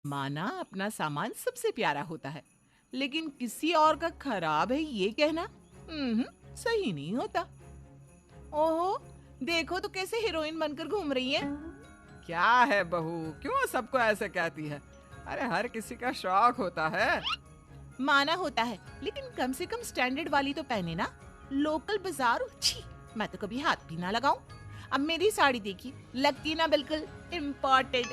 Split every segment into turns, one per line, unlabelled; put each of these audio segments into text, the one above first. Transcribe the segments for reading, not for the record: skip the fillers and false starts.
माना अपना सामान सबसे प्यारा होता है, लेकिन किसी और का खराब है ये कहना सही नहीं होता। ओहो, देखो तो कैसे हीरोइन बनकर घूम रही है। क्या है बहू, क्यों सबको ऐसे कहती है? अरे हर किसी का शौक होता है। माना होता है, लेकिन कम से कम स्टैंडर्ड वाली तो पहने ना। लोकल बाजार, छी, मैं तो कभी हाथ भी ना लगाऊं। अब मेरी साड़ी देखी, लगती ना बिल्कुल इम्पोर्टेड।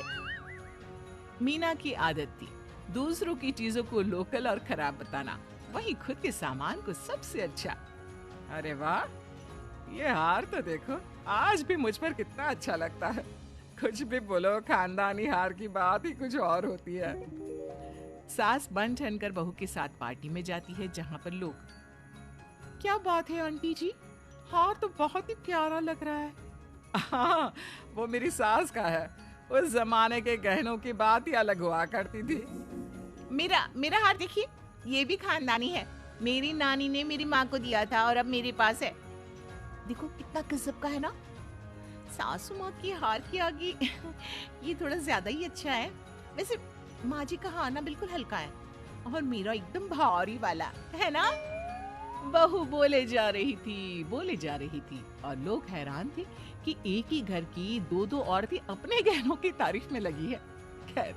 मीना की आदत थी दूसरों की चीजों को लोकल और खराब बताना, वही खुद के सामान को सबसे अच्छा। अरे वाह, ये हार तो देखो, आज भी मुझ पर कितना अच्छा लगता है। कुछ भी बोलो, खानदानी हार की बात ही कुछ और होती है। सास बन ठनकर बहू के साथ पार्टी में जाती है, जहाँ पर लोग, क्या बात है आंटी जी, हार तो बहुत ही प्यारा लग रहा है। हाँ, वो मेरी सास का है। उस जमाने के गहनों की बात ही अलग हुआ करती थी। मेरा मेरा हार देखिए, ये भी खानदानी है। मेरी नानी ने मेरी माँ को दिया था और अब मेरे पास है। देखो कितना गजब का है ना। सासू माँ की हार के आगे ये थोड़ा ज्यादा ही अच्छा है। वैसे माँ जी का हार ना बिल्कुल हल्का है और मेरा एकदम भारी वाला है ना। बहू बोले जा रही थी और लोग हैरान थे कि एक ही घर की दो दो औरतें अपने गहनों की तारीफ में लगी है। खैर,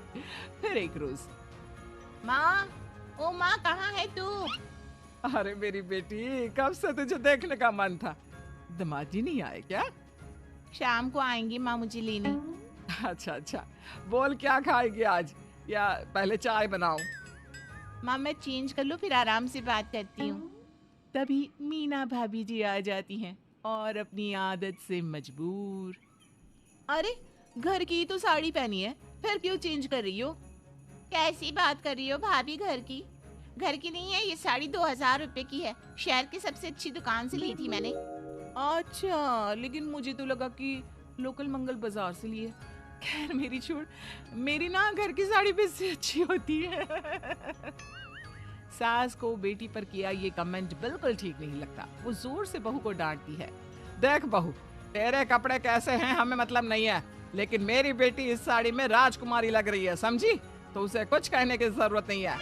फिर एक रोज, माँ, ओ माँ, कहाँ है तू? अरे मेरी बेटी, कब से तुझे देखने का मन था। दामाद जी नहीं आए क्या? शाम को आएंगे माँ मुझे लेने। अच्छा अच्छा, बोल क्या खाएगी आज, या पहले चाय बनाऊं? माँ मैं चेंज कर लूं, फिर आराम से बात करती हूँ। तभी मीना भाभी जी आ जाती हैं और अपनी आदत से मजबूर, अरे घर की तो साड़ी पहनी है, फिर क्यों चेंज कर रही हो? कैसी बात कर रही हो भाभी, घर की नहीं है ये साड़ी, 2000 रुपए की है, शहर की सबसे अच्छी दुकान से ली थी मैंने। अच्छा, लेकिन मुझे तो लगा कि लोकल मंगल बाजार से लिए। खैर मेरी छोड़, मेरी ना घर की साड़ी भी इससे अच्छी होती है। सास को बेटी पर किया ये कमेंट बिल्कुल ठीक नहीं लगता। वो जोर से बहू को डांटती है, देख बहू, तेरे कपड़े कैसे हैं हमें मतलब नहीं है, लेकिन मेरी बेटी इस साड़ी में राजकुमारी लग रही है, समझी? तो उसे कुछ कहने की जरूरत नहीं है।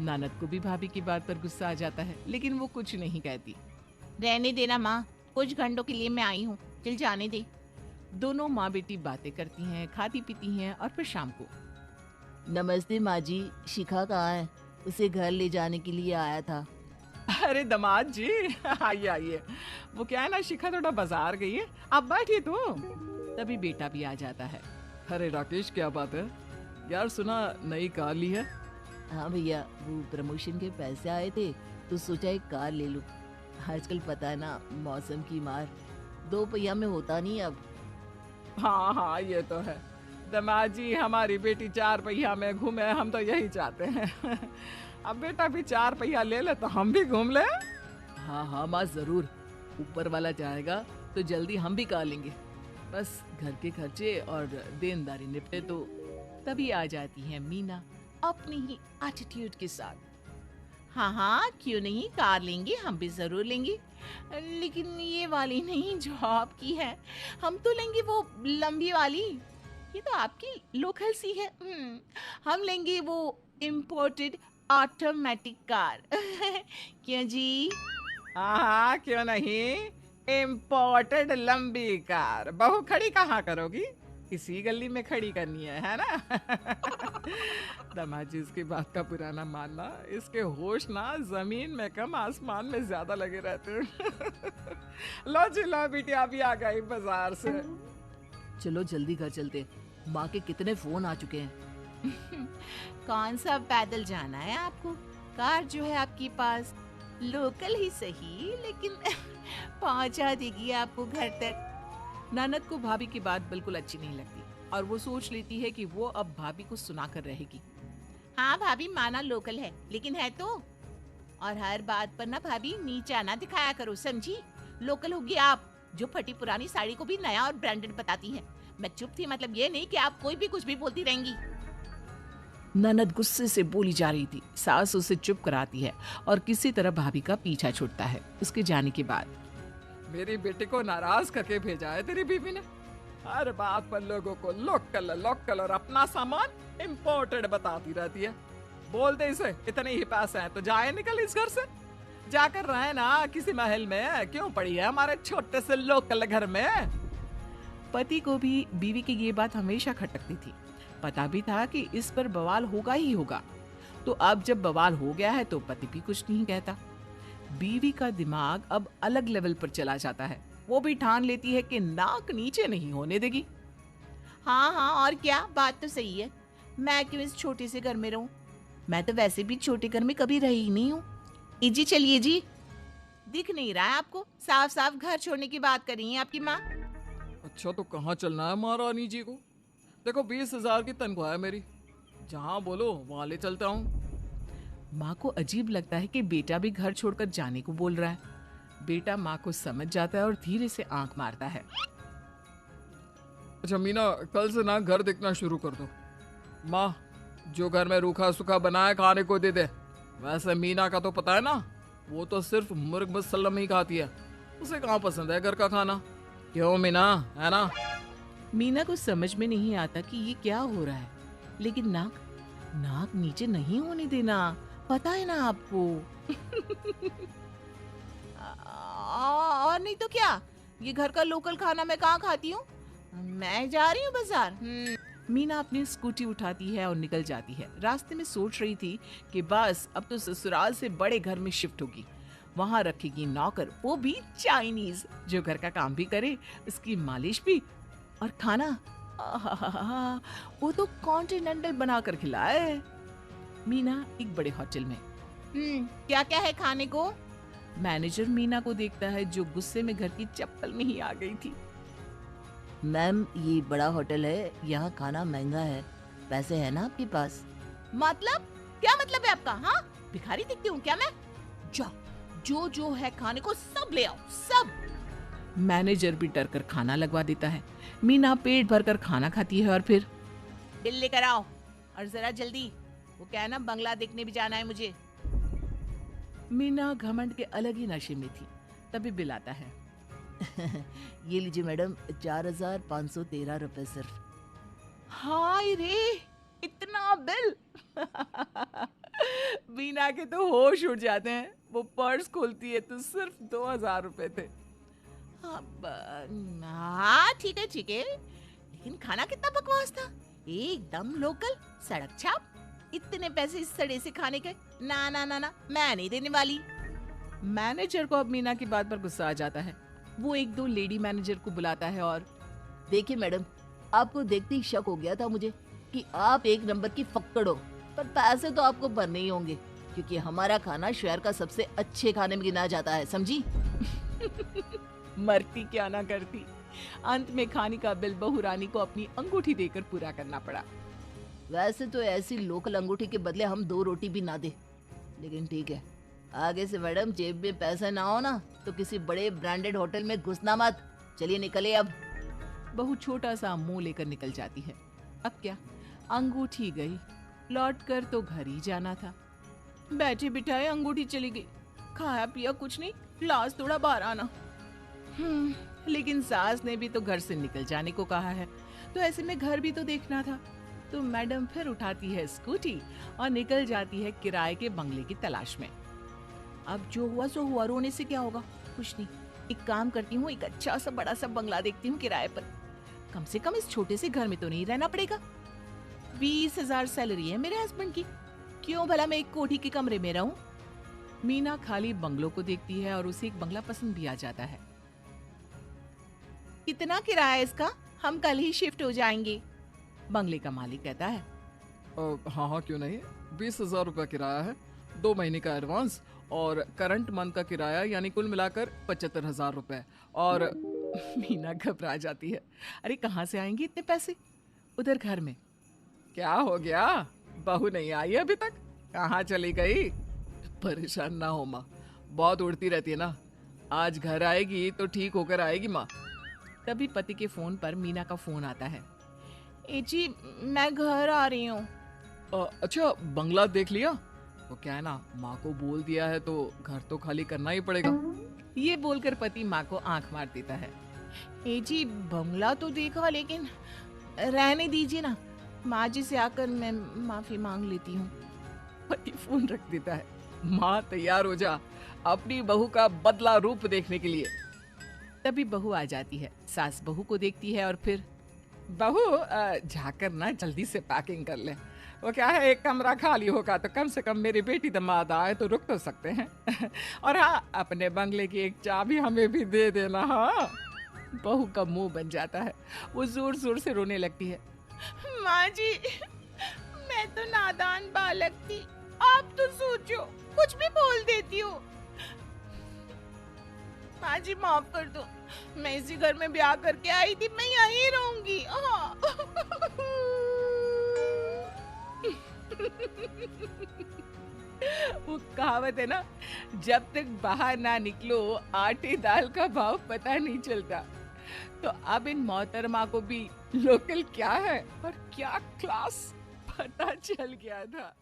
ननद को भी भाभी की बात पर गुस्सा आ जाता है, लेकिन वो कुछ नहीं कहती। रहने देना माँ, कुछ घंटों के लिए मैं आई हूँ, चल जाने दे। दोनों माँ बेटी बातें करती हैं, खाती पीती हैं और फिर शाम को,
नमस्ते माँ जी, शिखा कहाँ है? उसे घर ले जाने के लिए आया था।
अरे दामाद जी, आइए आइए। वो क्या है ना, शिखा थोड़ा बाजार गई है, आप बैठिए तो। तभी बेटा भी आ जाता है। अरे राकेश, क्या बात है यार, सुना नई कार ली है?
हाँ भैया, वो प्रमोशन के पैसे आए थे तो सोचा एक कार ले लूं। आजकल पता है ना, मौसम की मार, दो पहिया में होता नहीं अब।
हाँ हाँ, ये तो है दामाद जी, हमारी बेटी 4 पहिया में घूमे, हम तो यही चाहते हैं। अब बेटा भी 4 पहिया ले ले तो हम भी घूम ले।
हाँ हाँ माँ, जरूर। ऊपर वाला चाहेगा तो जल्दी हम भी कार लेंगे, बस घर के खर्चे और देनदारी निपटे तो।
तभी आ जाती है मीना अपनी ही एटीट्यूड के साथ। हाँ हाँ, क्यों नहीं, कार लेंगे, हम भी जरूर लेंगे, लेकिन ये वाली नहीं जो आपकी है, हम तो लेंगे वो लंबी वाली। ये तो आपकी लोकल सी है। हम लेंगे वो इम्पोर्टेड ऑटोमेटिक कार। क्यों जी? हाँ हाँ, क्यों नहीं, इम्पोर्टेड लंबी कार। बहू खड़ी कहाँ करोगी, इसी गली में खड़ी करनी है ना? दामाद जी इसकी बात का पुराना मानना, इसके होश ना जमीन में कम आसमान में ज्यादा लगे रहते हैं। लो जी लो, बेटी अभी आ गई बाजार से।
चलो जल्दी घर चलते, माँ के कितने फोन आ चुके हैं।
कौन सा पैदल जाना है आपको? कार जो है आपके पास, लोकल ही सही, लेकिन पहुंचा देगी आपको घर तक। ननद को भाभी की बात बिल्कुल अच्छी नहीं लगती और वो सोच लेती है कि वो अब भाभी को सुनाकर रहेगी। हाँ भाभी, माना लोकल है, लेकिन है तो। और हर बात पर ना भाभी नीचा ना दिखाया करो, समझी? लोकल होगी आप, जो फटी पुरानी साड़ी को भी नया और ब्रांडेड बताती हैं। मैं चुप थी, मतलब ये नहीं कि आप कोई भी कुछ भी बोलती रहेंगी। ननद गुस्से से बोली जा रही थी, सास उसे चुप कराती है और किसी तरह भाभी का पीछा छूटता है। उसके जाने के बाद, मेरी बेटी को नाराज करके भेजा है तेरी बीवी ने।
हर बात पर लोगों को लोकल और अपना सामान इम्पोर्टेड बताती रहती है। बोल दे इसे इतने ही पैसे हैं तो जाए निकल इस घर से, जाकर रहे ना किसी महल में, क्यों पड़ी है हमारे छोटे से लोकल घर में।
पति को भी बीवी की ये बात हमेशा खटकती थी। पता भी था कि इस पर बवाल होगा ही होगा, तो अब जब बवाल हो गया है तो पति भी कुछ नहीं कहता। बीवी का दिमाग अब अलग लेवल पर चला जाता है। वो भी ठान लेती है कि नाक नीचे नहीं होने देगी।
हाँ हाँ, और क्या, बात तो सही है। मैं क्यों इस छोटे से घर में रहूं? मैं तो वैसे भी छोटे घर में कभी रही ही नहीं हूँ। इजी चलिए जी। दिख नहीं रहा है आपको? साफ साफ घर छोड़ने की बात कर रही है आपकी माँ।
अच्छा तो कहाँ चलना है महारानी जी को? देखो 20,000 की तनख्वाह है मेरी, जहाँ बोलो वहाँ ले चलता हूँ।
माँ को अजीब लगता है कि बेटा भी घर छोड़कर जाने को बोल रहा है। बेटा माँ को समझ जाता है और धीरे से आंख मारता है।
अच्छा मीना, कल से ना घर देखना शुरू कर दो। माँ, जो घर में रूखा सूखा बना है खाने को दे दे। वैसे मीना का तो पता है ना, वो तो सिर्फ मुर्ग मुसल्लम ही खाती है, उसे कहाँ पसंद है घर का खाना। क्यों मीना, है ना?
मीना को समझ में नहीं आता कि ये क्या हो रहा है, लेकिन नाक नाक नीचे नहीं होने देना, पता है ना आपको।
और नहीं तो क्या, ये घर का लोकल खाना मैं कहाँ खाती हूँ? मैं जा रही हूँ बाजार।
मीना अपनी स्कूटी उठाती है और निकल जाती है। रास्ते में सोच रही थी कि बस अब तो ससुराल से बड़े घर में शिफ्ट होगी। वहां रखेगी नौकर, वो भी चाइनीज, जो घर का काम भी करे, उसकी मालिश भी, और खाना आहाहा, वो तो कॉन्टिनेंटल बनाकर खिलाए। मीना एक बड़े होटल में।
क्या क्या है खाने को?
मैनेजर मीना को देखता है, जो गुस्से में घर की चप्पल में ही आ गई थी।
मैम, ये बड़ा होटल है, यहाँ खाना महंगा है। पैसे है ना आपके पास? मतलब क्या मतलब है आपका? हाँ, भिखारी दिखती हूँ क्या मैं? जाओ, जो जो है खाने को सब ले आओ, सब।
मैनेजर भी डर कर खाना लगवा देता है। मीना पेट भर कर खाना खाती है और फिर
बिल लेकर आओ, और जरा जल्दी। वो क्या है ना, बंगला देखने भी जाना है मुझे।
मीना घमंड के अलग ही नशे में थी। तभी बिल आता है।
ये लीजिए मैडम, 4,513 रुपए सिर्फ।
हाय रे, इतना बिल। मीना के तो होश उड़ जाते हैं। वो पर्स खोलती है तो सिर्फ 2,000 रुपए थे।
हाँ ठीक है ठीक है, लेकिन खाना कितना बकवास था, एकदम लोकल, सड़क छाप। इतने पैसे इस सड़े से खाने के? ना ना ना ना, मैं नहीं देने वाली।
मैनेजर को अब मीना की बात पर गुस्सा आ जाता है। वो एक दो लेडी मैनेजर को बुलाता है और
देखिए मैडम, आपको देखते ही शक हो गया था मुझे कि आप एक नंबर की फक्कड़ हो, पर पैसे तो आपको भरने ही होंगे, क्योंकि हमारा खाना शहर का सबसे अच्छे खाने में गिना जाता है, समझी?
मरती क्या ना करती। अंत में खाने का बिल बहू रानी को अपनी अंगूठी देकर पूरा करना पड़ा।
वैसे तो ऐसी लोकल अंगूठी के बदले हम 2 रोटी भी ना दे, लेकिन ठीक है, आगे से मैडम जेब में पैसा ना हो ना तो किसी बड़े ब्रांडेड होटल में घुसना मत। चलिए निकले अब।
बहू छोटा सा मुंह लेकर निकल जाती है। अब क्या, अंगूठी गई, लौट कर तो घर ही जाना था। बैठे बिठाए अंगूठी चली गई, खाया पिया कुछ नहीं, लाश थोड़ा बाहर आना। लेकिन सास ने भी तो घर से निकल जाने को कहा है, तो ऐसे में घर भी तो देखना था। तो मैडम फिर उठाती है स्कूटी और निकल जाती है किराए के बंगले की तलाश में। अब जो हुआ सो हुआ, रोने से क्या होगा, कुछ नहीं। एक काम करती हूँ, एक अच्छा सा बड़ा सा बंगला देखती हूँ किराए पर। कम से कम इस छोटे से घर में तो नहीं रहना पड़ेगा। 20,000 सैलरी है मेरे हस्बैंड की, क्यों भला मैं एक कोठी के कमरे में रहूं। मीना खाली बंगलों को देखती है और उसे एक बंगला पसंद भी आ जाता है।
कितना किराया है इसका? हम कल ही शिफ्ट हो जाएंगे।
बंगले का मालिक कहता है।
हाँ हाँ क्यों नहीं, 20,000 रुपया किराया है, 2 महीने का एडवांस और करंट मंथ का किराया, यानी कुल मिलाकर 75,000 रुपए। और
मीना घबरा जाती है। अरे कहाँ से आएंगे इतने पैसे? उधर घर में
क्या हो गया, बहू नहीं आई अभी तक? कहाँ चली गई? परेशान ना हो माँ, बहुत उड़ती रहती है ना, आज घर आएगी तो ठीक होकर आएगी माँ।
तभी पति के फोन पर मीना का फोन आता है।
ए जी, मैं घर आ रही हूँ।
अच्छा, बंगला देख लिया? तो क्या है ना, माँ को बोल दिया है तो घर तो खाली करना ही पड़ेगा।
ये बोलकर पति माँ को आंख मार देता है।
ए जी, बंगला तो देखा, लेकिन रहने दीजिए ना। माँ जी से आकर मैं माफी मांग लेती हूँ।
पति फोन रख देता है। माँ तैयार हो जा अपनी बहू का बदला रूप देखने के लिए।
तभी बहू आ जाती है। सास बहू को देखती है और फिर, बहू जाकर ना जल्दी से पैकिंग कर ले। वो क्या है, एक कमरा खाली होगा तो कम से कम मेरी बेटी दामाद आए तो रुक तो सकते हैं। और हाँ, अपने बंगले की एक चाबी हमें भी दे देना। हाँ, बहू का मुंह बन जाता है। वो जोर जोर से रोने लगती है।
माँ जी, मैं तो नादान बालक थी, आप तो सोचो, कुछ भी बोल देती हो। माँ जी माफ कर दो, मैं इसी घर में ब्याह करके आई थी, मैं यहीं रहूंगी। हाँ।
वो कहावत है ना, जब तक बाहर ना निकलो आटे दाल का भाव पता नहीं चलता। तो अब इन मोहतरमा को भी लोकल क्या है और क्या क्लास पता चल गया था।